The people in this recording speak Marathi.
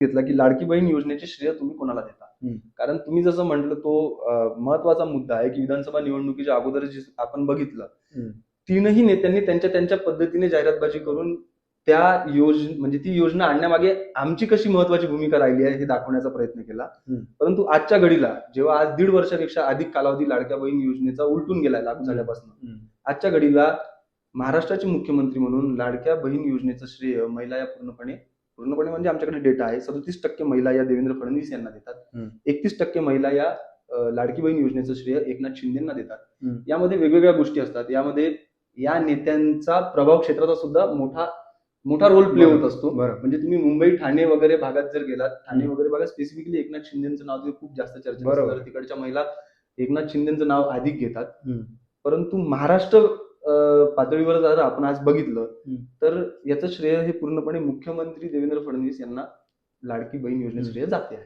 घेतला की लाडकी बहीण योजनेचे श्रेय तुम्ही कोणाला देता. कारण तुम्ही जसं म्हटलं तो महत्वाचा मुद्दा आहे की विधानसभा निवडणुकीच्या अगोदर जे आपण बघितलं तीनही नेत्यांनी त्यांच्या त्यांच्या पद्धतीने जाहिरातबाजी करून म्हणजे ती योजना आणण्यामागे आमची कशी महत्वाची भूमिका राहिली आहे हे दाखवण्याचा प्रयत्न केला. परंतु आजच्या घडीला जेव्हा आज 1.5 वर्षापेक्षा अधिक कालावधी लाडक्या बहीण योजनेचा उलटून गेलाय लागू झाल्यापासून, आजच्या घडीला महाराष्ट्राचे मुख्यमंत्री म्हणून लाडक्या बहीण योजनेचं श्रेय महिला या पूर्णपणे म्हणजे आमच्याकडे डेटा आहे 37% महिला या देवेंद्र फडणवीस यांना देतात. 31% महिला या लाडकी बहीण योजनेचं श्रेय एकनाथ शिंदेना देतात. यामध्ये वेगवेगळ्या गोष्टी असतात. यामध्ये या नेत्यांचा प्रभाव क्षेत्राचा सुद्धा मोठा रोल प्ले होत असतो. म्हणजे तुम्ही मुंबई ठाणे वगैरे भागात जर गेलात, ठाणे वगैरे भागात स्पेसिफिकली एकनाथ शिंदेचं नाव खूप जास्त चर्चेत असतं. तिकडच्या महिला एकनाथ शिंदेचं नाव अधिक घेतात. परंतु महाराष्ट्र पातळीवर जर आपण आज बघितलं तर याचं श्रेय हे पूर्णपणे मुख्यमंत्री देवेंद्र फडणवीस यांना लाडकी बहीण योजनेचं श्रेय जाते आहे.